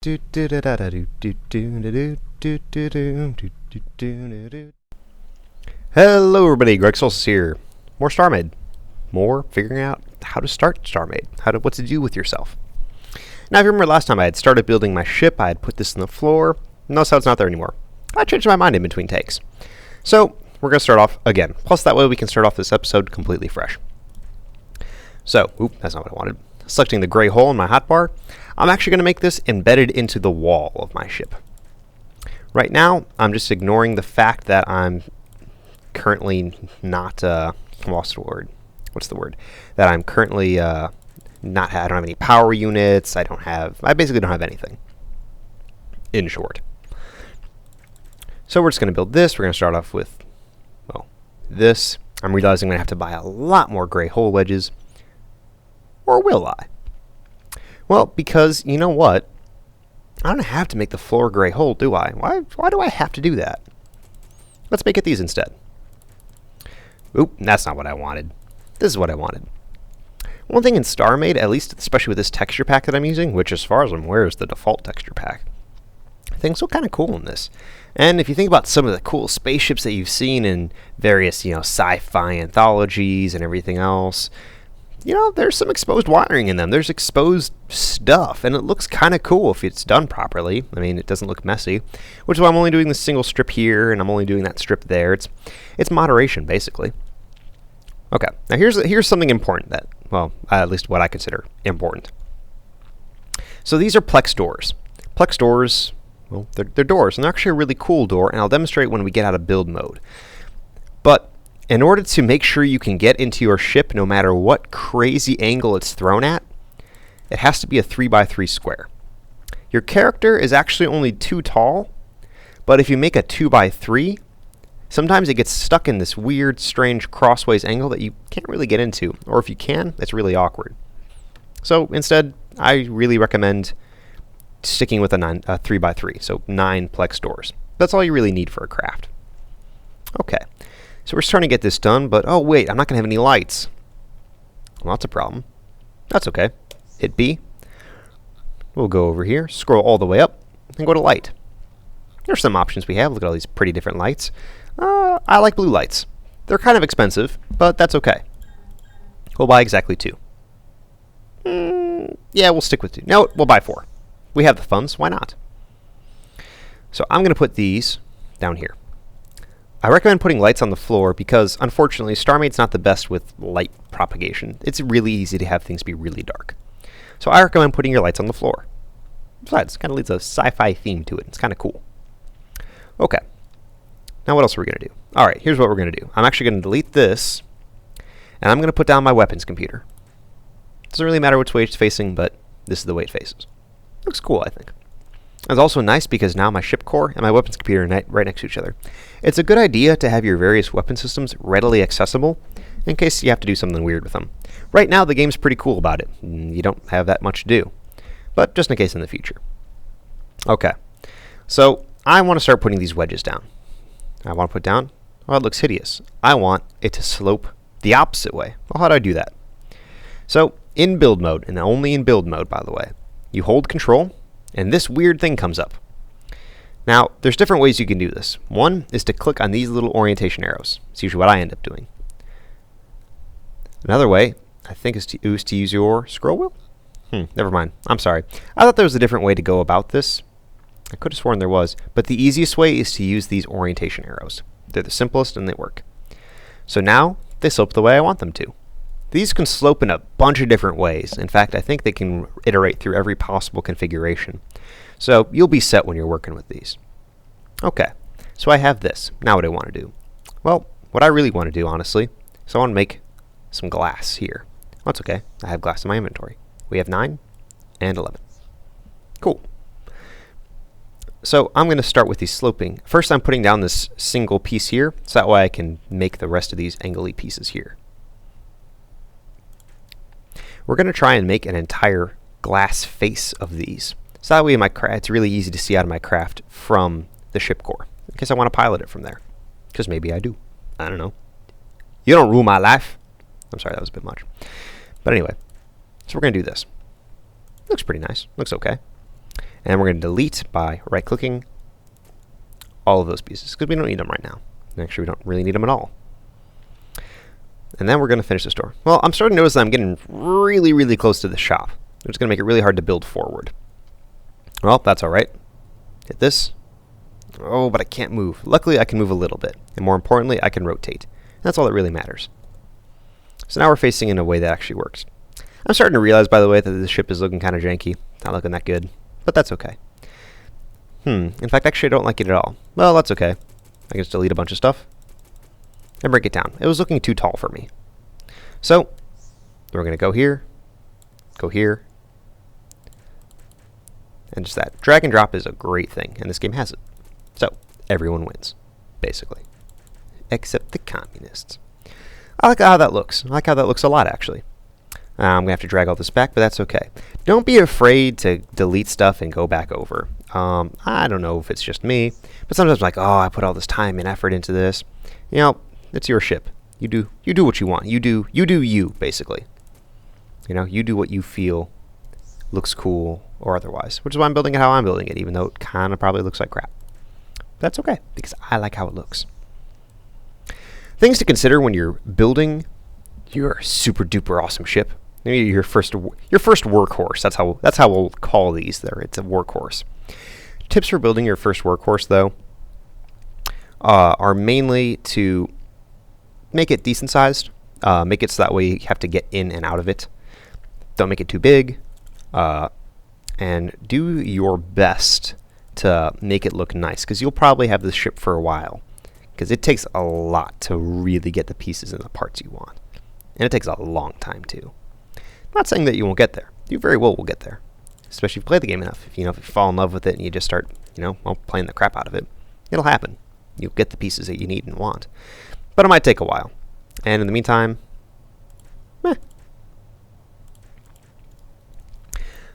Hello everybody, Greg Solstice here. More Starmade. More figuring out how to start Starmade. What to do with yourself. Now if you remember last time I had started building my ship, I had put this on the floor. Notice how it's not there anymore. I changed my mind in between takes. So we're going to start off again. Plus that way we can start off this episode completely fresh. So, that's not what I wanted. Selecting the gray hole in my hotbar, I'm actually going to make this embedded into the wall of my ship. Right now, I'm just ignoring the fact that I'm currently not, what's the word? That I'm currently I don't have any power units, I basically don't have anything, in short. So we're just going to build this. We're going to start off with, this. I'm realizing I'm going to have to buy a lot more gray hole wedges. Or will I? Well, because, you know what? I don't have to make the floor gray hole, do I? Why do I have to do that? Let's make it these instead. That's not what I wanted. This is what I wanted. One thing in Starmade, at least especially with this texture pack that I'm using, which as far as I'm aware is the default texture pack, things look kind of cool in this. And if you think about some of the cool spaceships that you've seen in various, sci-fi anthologies and everything else, there's some exposed wiring in them. There's exposed stuff, and it looks kind of cool if it's done properly. I mean, it doesn't look messy, which is why I'm only doing this single strip here, and I'm only doing that strip there. It's moderation, basically. Okay, now here's something important that, at least what I consider important. So these are Plex doors. Plex doors, they're doors, and they're actually a really cool door, and I'll demonstrate when we get out of build mode. But in order to make sure you can get into your ship no matter what crazy angle it's thrown at, it has to be a 3x3 square. Your character is actually only 2 tall, but if you make a 2x3, sometimes it gets stuck in this weird, strange crossways angle that you can't really get into, or if you can, it's really awkward. So instead, I really recommend sticking with a 3x3, so 9 Plex doors. That's all you really need for a craft. Okay. So we're starting to get this done, but oh wait, I'm not going to have any lights. Well, that's a problem. That's okay. Hit B. We'll go over here, scroll all the way up, and go to light. There's some options we have. Look at all these pretty different lights. I like blue lights. They're kind of expensive, but that's okay. We'll buy exactly 2. Yeah, we'll stick with 2. No, we'll buy 4. We have the funds, why not? So I'm going to put these down here. I recommend putting lights on the floor because, unfortunately, Starmade's not the best with light propagation. It's really easy to have things be really dark. So I recommend putting your lights on the floor. Besides, it kind of leads a sci-fi theme to it. It's kind of cool. Okay. Now what else are we going to do? Alright, here's what we're going to do. I'm actually going to delete this, and I'm going to put down my weapons computer. Doesn't really matter which way it's facing, but this is the way it faces. Looks cool, I think. It's also nice because now my ship core and my weapons computer are right next to each other. It's a good idea to have your various weapon systems readily accessible in case you have to do something weird with them. Right now the game's pretty cool about it. You don't have that much to do, but just in case in the future. Okay, so I want to start putting these wedges down. I want to put down, it looks hideous. I want it to slope the opposite way. Well, how do I do that? So in build mode, and only in build mode by the way, you hold control, and this weird thing comes up. Now, there's different ways you can do this. One is to click on these little orientation arrows. It's usually what I end up doing. Another way, I think, is to use your scroll wheel. Never mind. I'm sorry. I thought there was a different way to go about this. I could have sworn there was. But the easiest way is to use these orientation arrows. They're the simplest and they work. So now, they slope the way I want them to. These can slope in a bunch of different ways. In fact, I think they can iterate through every possible configuration. So you'll be set when you're working with these. Okay, so I have this. Now what do I want to do? Well, what I really want to do, honestly, is I want to make some glass here. Well, that's okay. I have glass in my inventory. We have 9 and 11. Cool. So I'm going to start with these sloping. First, I'm putting down this single piece here, so that way I can make the rest of these angle-y pieces here. We're going to try and make an entire glass face of these. So that way it's really easy to see out of my craft from the ship core. In case I want to pilot it from there. Because maybe I do. I don't know. You don't rule my life. I'm sorry, that was a bit much. But anyway, so we're going to do this. Looks pretty nice. Looks okay. And then we're going to delete by right-clicking all of those pieces, because we don't need them right now. Actually, we don't really need them at all. And then we're going to finish the store. Well, I'm starting to notice that I'm getting really, really close to the shop. It's going to make it really hard to build forward. Well, that's all right. Hit this. Oh, but I can't move. Luckily, I can move a little bit. And more importantly, I can rotate. That's all that really matters. So now we're facing in a way that actually works. I'm starting to realize, by the way, that the ship is looking kind of janky. Not looking that good. But that's okay. In fact, actually, I don't like it at all. Well, that's okay. I can just delete a bunch of stuff and break it down. It was looking too tall for me. So we're going to go here, and just that. Drag and drop is a great thing, and this game has it. So everyone wins, basically, except the communists. I like how that looks. I like how that looks a lot, actually. I'm going to have to drag all this back, but that's okay. Don't be afraid to delete stuff and go back over. I don't know if it's just me, but sometimes I'm like, oh, I put all this time and effort into this. You know, it's your ship. You do what you want. You do you, basically. You know, you do what you feel looks cool or otherwise, which is why I'm building it how I'm building it, even though it kind of probably looks like crap. That's okay, because I like how it looks. Things to consider when you're building your super duper awesome ship. Maybe your first workhorse. That's how we'll call these. It's a workhorse. Tips for building your first workhorse, though, are mainly to make it decent sized. Make it so that way you have to get in and out of it. Don't make it too big, and do your best to make it look nice, because you'll probably have this ship for a while, because it takes a lot to really get the pieces and the parts you want, and it takes a long time too. I'm not saying that you won't get there. You very well will get there, especially if you play the game enough. If you fall in love with it and you just start, playing the crap out of it, it'll happen. You'll get the pieces that you need and want, but it might take a while. And in the meantime,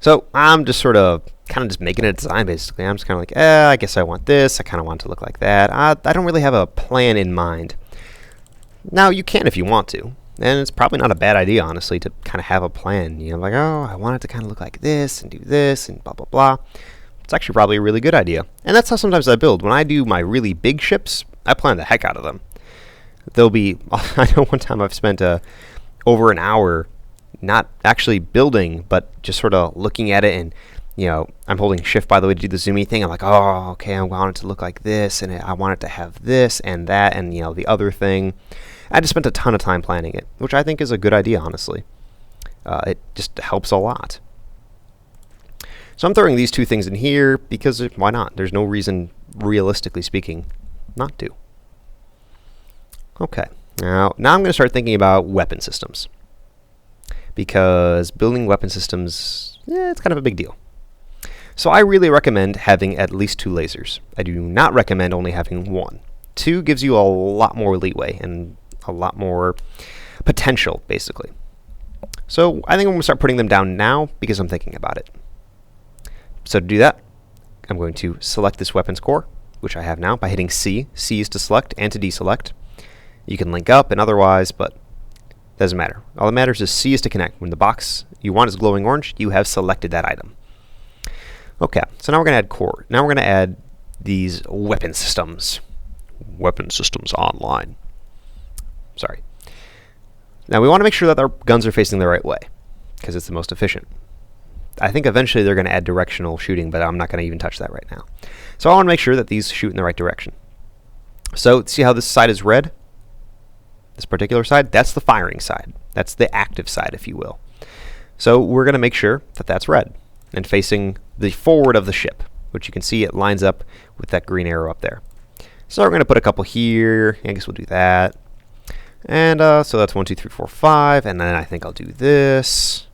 So I'm just kind of just making a design, basically. I'm just kind of like, I guess I want this. I kind of want it to look like that. I don't really have a plan in mind. Now, you can if you want to. And it's probably not a bad idea, honestly, to kind of have a plan. Like, oh, I want it to kind of look like this and do this and blah, blah, blah. It's actually probably a really good idea. And that's how sometimes I build. When I do my really big ships, I plan the heck out of them. I know one time I've spent over an hour not actually building, but just sort of looking at it, and I'm holding shift, by the way, to do the zoomy thing. I'm like, oh, okay, I want it to look like this, and I want it to have this and that, and the other thing. I just spent a ton of time planning it, which I think is a good idea, honestly. It just helps a lot. So I'm throwing these two things in here because why not? There's no reason, realistically speaking, not to. Okay, now I'm going to start thinking about weapon systems, because building weapon systems, it's kind of a big deal. So I really recommend having at least 2 lasers. I do not recommend only having 1. 2 gives you a lot more leeway and a lot more potential, basically. So I think I'm going to start putting them down now because I'm thinking about it. So to do that, I'm going to select this weapons core, which I have now, by hitting C. C is to select and to deselect. You can link up and otherwise, but doesn't matter. All that matters is C is to connect. When the box you want is glowing orange, you have selected that item. Okay, so now we're going to add core. Now we're going to add these weapon systems. Weapon systems online. Sorry. Now we want to make sure that our guns are facing the right way, because it's the most efficient. I think eventually they're going to add directional shooting, but I'm not going to even touch that right now. So I want to make sure that these shoot in the right direction. So see how this side is red? This particular side, that's the firing side. That's the active side, if you will. So we're going to make sure that that's red and facing the forward of the ship, which you can see it lines up with that green arrow up there. So we're going to put a couple here. I guess we'll do that. And so that's 1, 2, 3, 4, 5. And then I think I'll do this.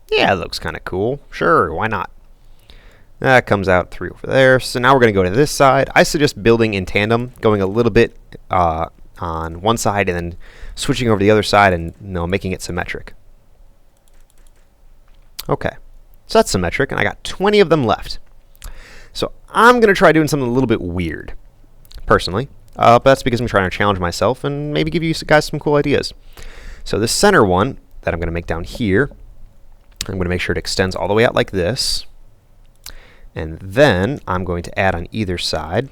Yeah, it looks kind of cool. Sure, why not? That comes out 3 over there. So now we're going to go to this side. I suggest building in tandem, going a little bit on one side and then switching over to the other side and making it symmetric. Okay, so that's symmetric, and I got 20 of them left. So I'm going to try doing something a little bit weird, personally. But that's because I'm trying to challenge myself and maybe give you guys some cool ideas. So this center one that I'm going to make down here, I'm going to make sure it extends all the way out like this. And then I'm going to add on either side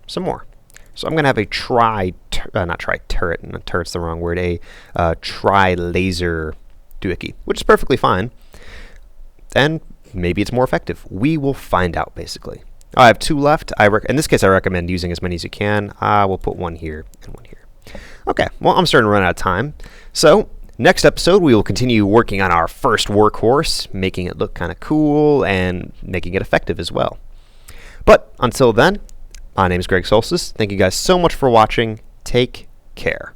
some more. So I'm going to have a turret's the wrong word, a tri-laser doohickey, which is perfectly fine. And maybe it's more effective. We will find out, basically. I have 2 left. In this case, I recommend using as many as you can. We'll put 1 here and 1 here. Okay, well, I'm starting to run out of time. So, next episode, we will continue working on our first workhorse, making it look kind of cool and making it effective as well. But until then, my name is Greg Solstice. Thank you guys so much for watching. Take care.